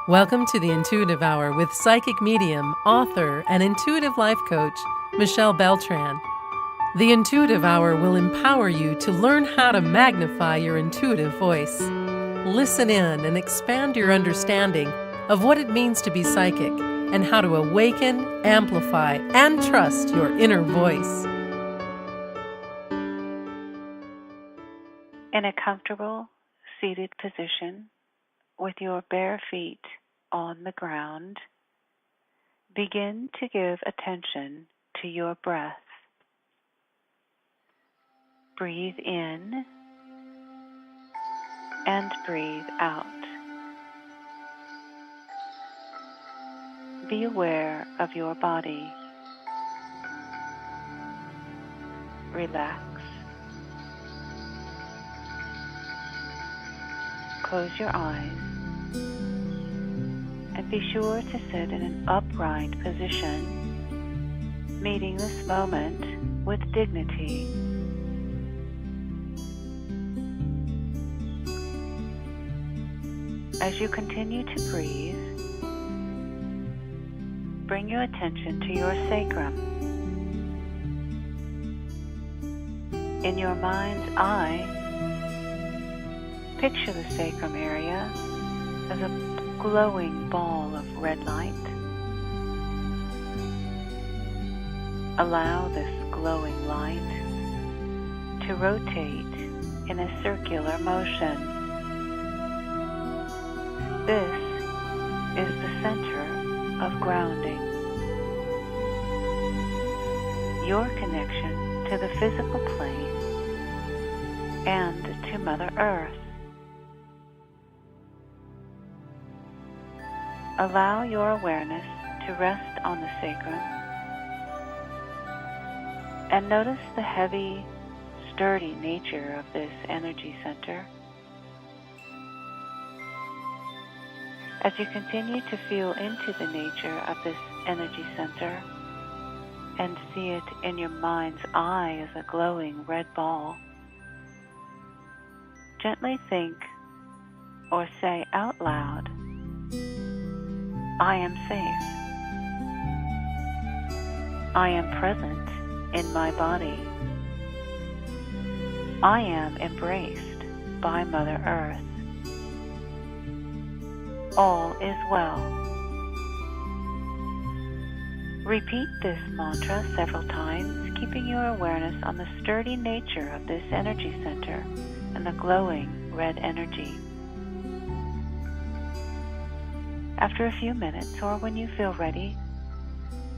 Welcome to the Intuitive Hour with psychic medium, author, and intuitive life coach, Michelle Beltran. The Intuitive Hour will empower you to learn how to magnify your intuitive voice. Listen in and expand your understanding of what it means to be psychic and how to awaken, amplify, and trust your inner voice. In a comfortable, seated position, with your bare feet on the ground, begin to give attention to your breath. Breathe in and breathe out. Be aware of your body. Relax. Close your eyes and be sure to sit in an upright position, meeting this moment with dignity. As you continue to breathe, bring your attention to your sacrum. In your mind's eye, picture the sacrum area as a glowing ball of red light. Allow this glowing light to rotate in a circular motion. This is the center of grounding. Your connection to the physical plane and to Mother Earth. Allow your awareness to rest on the sacrum and notice the heavy, sturdy nature of this energy center. As you continue to feel into the nature of this energy center and see it in your mind's eye as a glowing red ball, gently think or say out loud, I am safe. I am present in my body. I am embraced by Mother Earth. All is well. Repeat this mantra several times, keeping your awareness on the sturdy nature of this energy center and the glowing red energy. After a few minutes, or when you feel ready,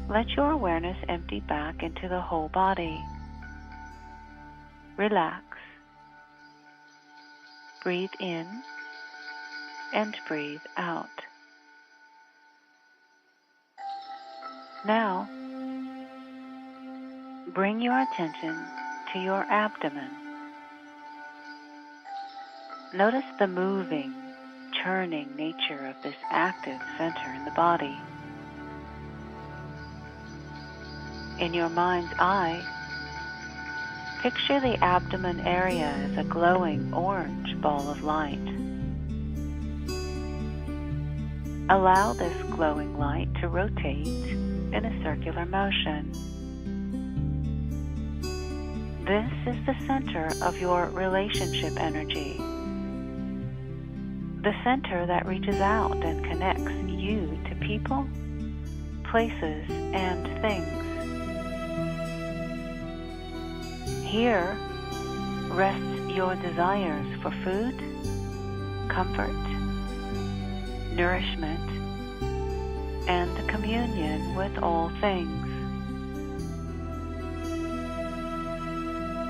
let your awareness empty back into the whole body. Relax. Breathe in and breathe out. Now, bring your attention to your abdomen. Notice the moving, churning nature of this active center in the body. In your mind's eye, picture the abdomen area as a glowing orange ball of light. Allow this glowing light to rotate in a circular motion. This is the center of your relationship energy. The center that reaches out and connects you to people, places, and things. Here rests your desires for food, comfort, nourishment, and communion with all things.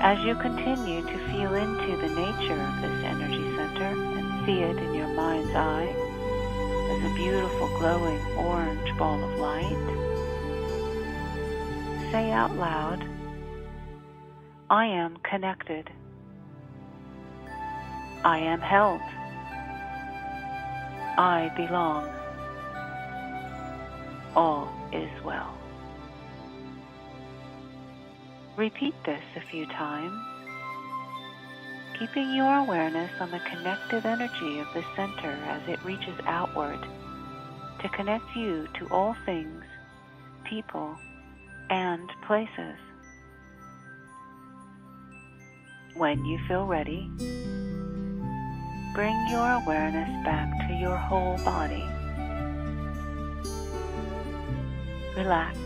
As you continue to feel into the nature of this energy center and see it in your mind's eye as a beautiful glowing orange ball of light, say out loud, I am connected. I am held. I belong. All is well. Repeat this a few times, keeping your awareness on the connected energy of the center as it reaches outward to connect you to all things, people, and places. When you feel ready, bring your awareness back to your whole body. Relax.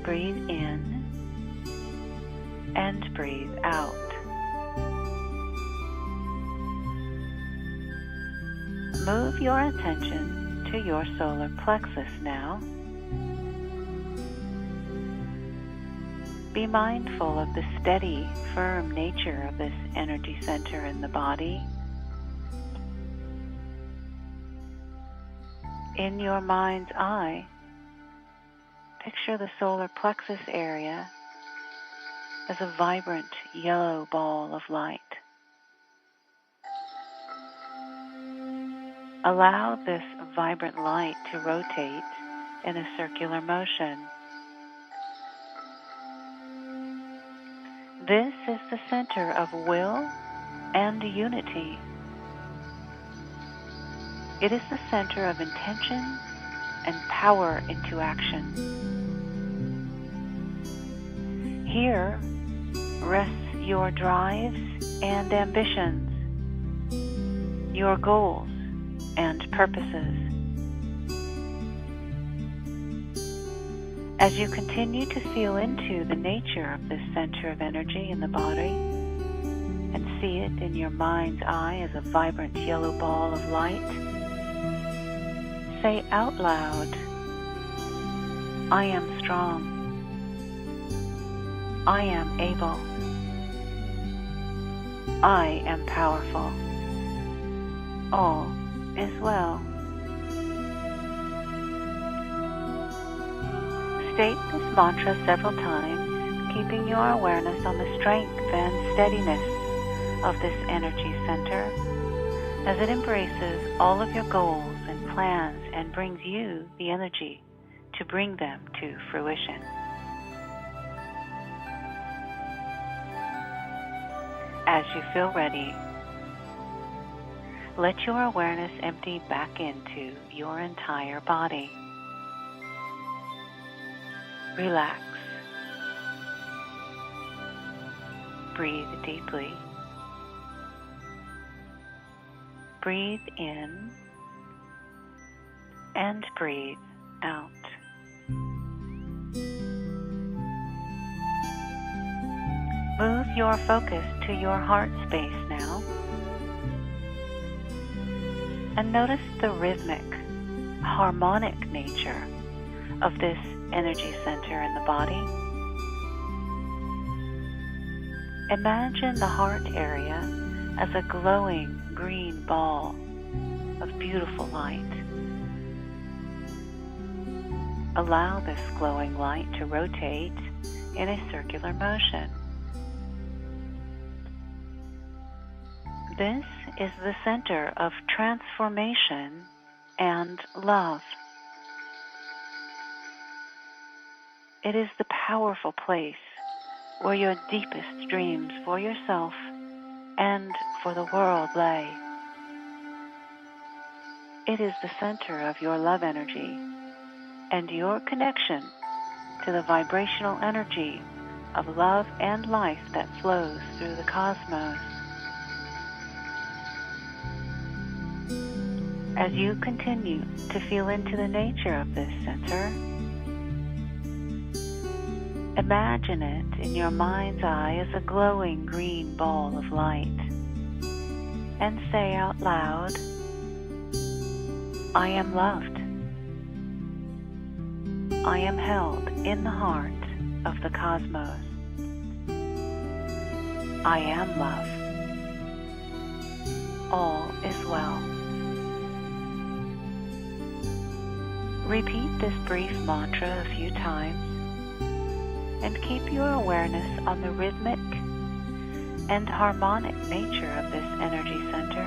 Breathe in and breathe out. Move your attention to your solar plexus now. Be mindful of the steady, firm nature of this energy center in the body. In your mind's eye, picture the solar plexus area as a vibrant yellow ball of light. Allow this vibrant light to rotate in a circular motion. This is the center of will and unity. It is the center of intention and power into action. Here rests your drives and ambitions, your goals and purposes. As you continue to feel into the nature of this center of energy in the body and see it in your mind's eye as a vibrant yellow ball of light, say out loud, I am strong. I am able. I am powerful. All is well. State this mantra several times, keeping your awareness on the strength and steadiness of this energy center as it embraces all of your goals and plans and brings you the energy to bring them to fruition. As you feel ready, let your awareness empty back into your entire body. Relax. Breathe deeply. Breathe in and breathe out. Move your focus to your heart space now and notice the rhythmic, harmonic nature of this energy center in the body. Imagine the heart area as a glowing green ball of beautiful light. Allow this glowing light to rotate in a circular motion. This is the center of transformation and love. It is the powerful place where your deepest dreams for yourself and for the world lay. It is the center of your love energy and your connection to the vibrational energy of love and life that flows through the cosmos. As you continue to feel into the nature of this center, imagine it in your mind's eye as a glowing green ball of light, and say out loud, I am loved. I am held in the heart of the cosmos. I am love. All is well. Repeat this brief mantra a few times and keep your awareness on the rhythmic and harmonic nature of this energy center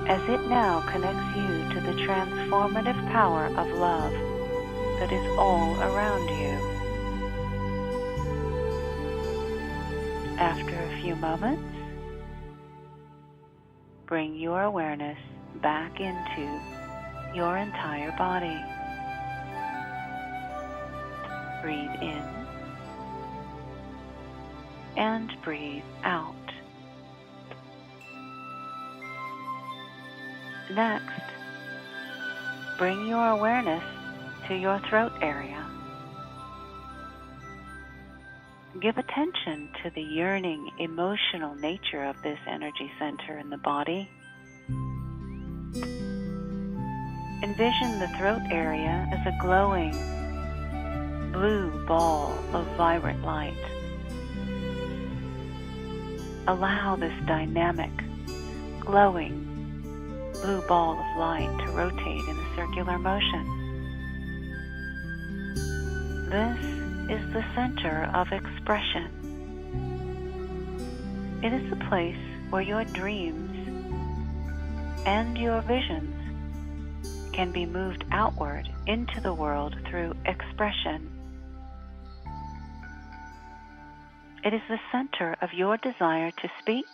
as it now connects you to the transformative power of love that is all around you. After a few moments, bring your awareness back into your entire body. Breathe in and breathe out. Next, bring your awareness to your throat area. Give attention to the yearning, emotional nature of this energy center in the body. Envision the throat area as a glowing blue ball of vibrant light. Allow this dynamic, glowing blue ball of light to rotate in a circular motion. This is the center of expression. It is the place where your dreams and your visions can be moved outward into the world through expression. It is the center of your desire to speak,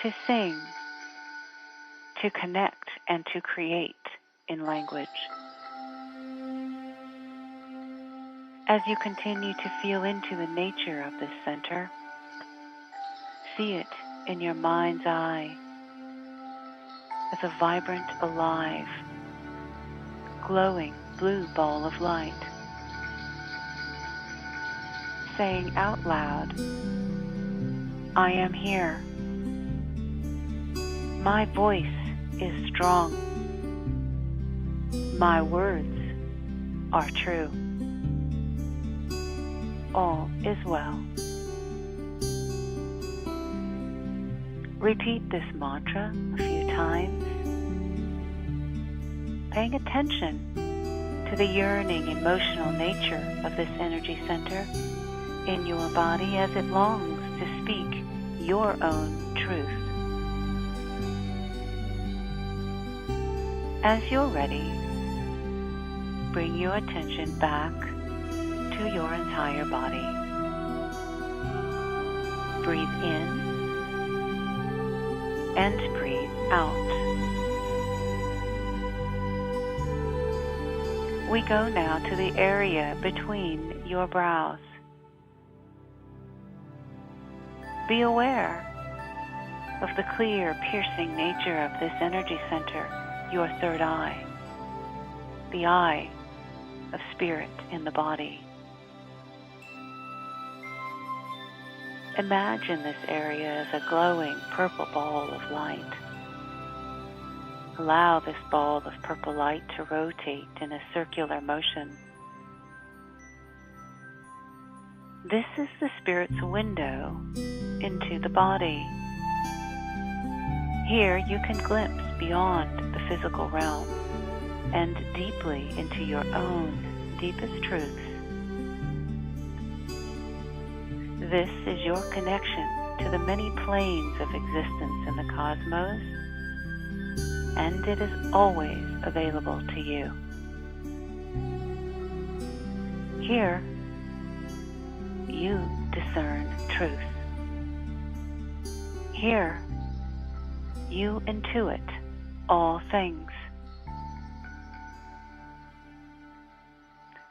to sing, to connect, and to create in language. As you continue to feel into the nature of this center, see it in your mind's eye as a vibrant, alive, glowing blue ball of light. Saying out loud, I am here. My voice is strong. My words are true. All is well. Repeat this mantra a few times, paying attention to the yearning, emotional nature of this energy center in your body as it longs to speak your own truth. As you're ready, bring your attention back to your entire body. Breathe in and breathe out. We go now to the area between your brows. Be aware of the clear, piercing nature of this energy center, your third eye, the eye of spirit in the body. Imagine this area as a glowing purple ball of light. Allow this ball of purple light to rotate in a circular motion. This is the spirit's window into the body. Here you can glimpse beyond the physical realm and deeply into your own deepest truths. This is your connection to the many planes of existence in the cosmos, and it is always available to you. Here, you discern truth. Here, you intuit all things.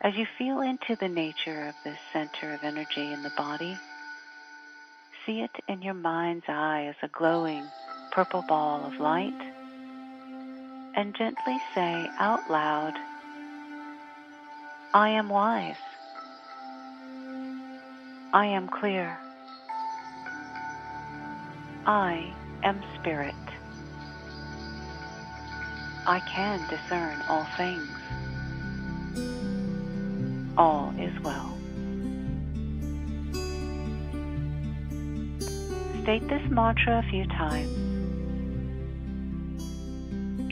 As you feel into the nature of this center of energy in the body, see it in your mind's eye as a glowing purple ball of light, and gently say out loud, I am wise. I am clear. I am spirit. I can discern all things. All is well. State this mantra a few times,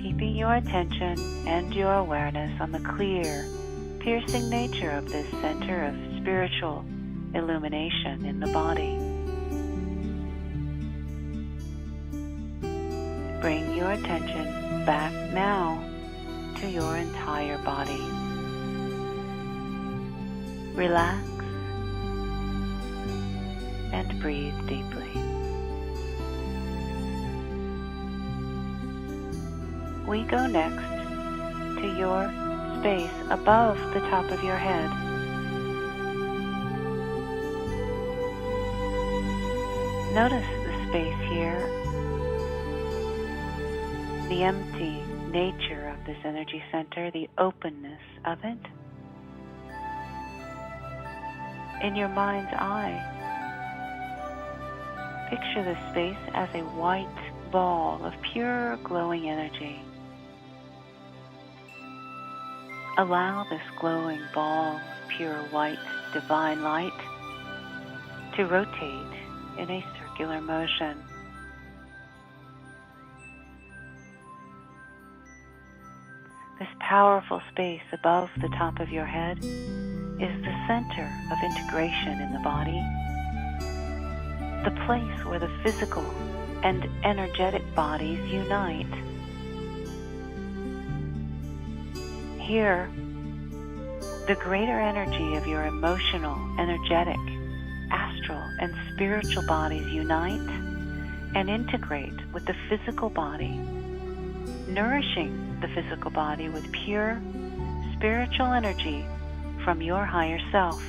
keeping your attention and your awareness on the clear, piercing nature of this center of spiritual illumination in the body. Bring your attention back now to your entire body. Relax and breathe deeply. we go next to your space above the top of your head. Notice the space here, the empty nature of this energy center, the openness of it. In your mind's eye, picture this space as a white ball of pure glowing energy. Allow this glowing ball of pure white divine light to rotate in a circular motion. This powerful space above the top of your head is the center of integration in the body, the place where the physical and energetic bodies unite. Here, the greater energy of your emotional, energetic, astral, and spiritual bodies unite and integrate with the physical body, nourishing the physical body with pure spiritual energy from your higher self.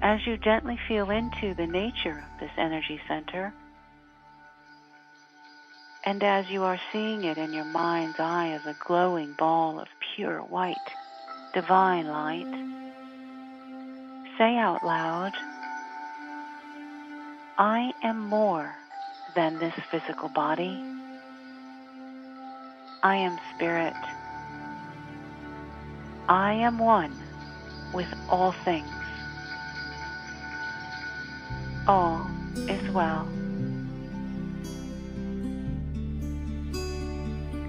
As you gently feel into the nature of this energy center, and as you are seeing it in your mind's eye as a glowing ball of pure white, divine light, say out loud, I am more than this physical body. I am spirit. I am one with all things. All is well.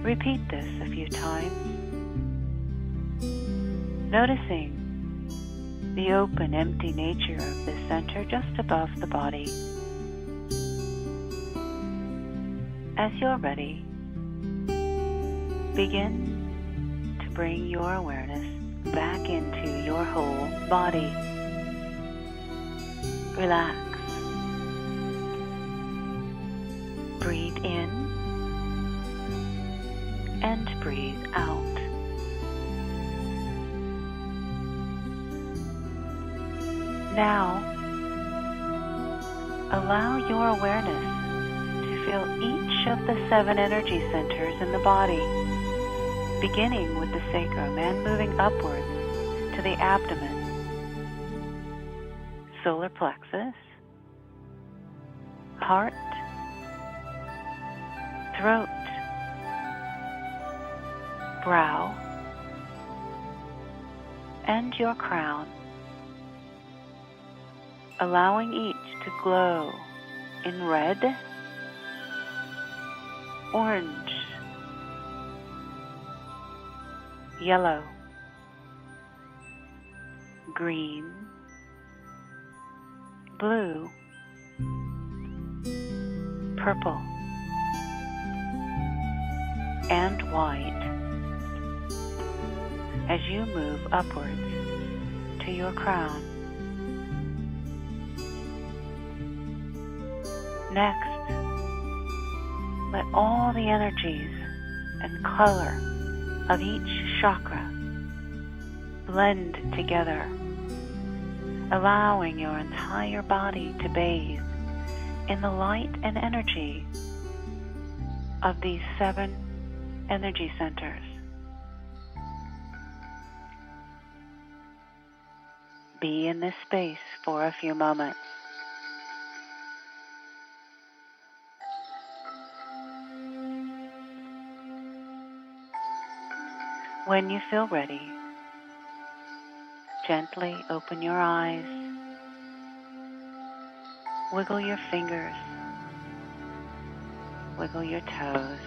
Repeat this a few times, noticing the open, empty nature of this center just above the body. As you're ready, begin to bring your awareness back into your whole body. Relax. Breathe in and breathe out. Now, allow your awareness to feel each of the 7 energy centers in the body, beginning with the sacrum and moving upwards to the abdomen, solar plexus, heart, throat, brow, and your crown, allowing each to glow in red, orange, yellow, green, blue, purple, and white as you move upwards to your crown. Next, let all the energies and color of each chakra blend together, allowing your entire body to bathe in the light and energy of these 7 energy centers. Be in this space for a few moments. When you feel ready, gently open your eyes, wiggle your fingers, wiggle your toes.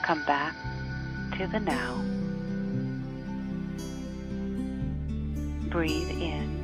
Come back to the now. Breathe in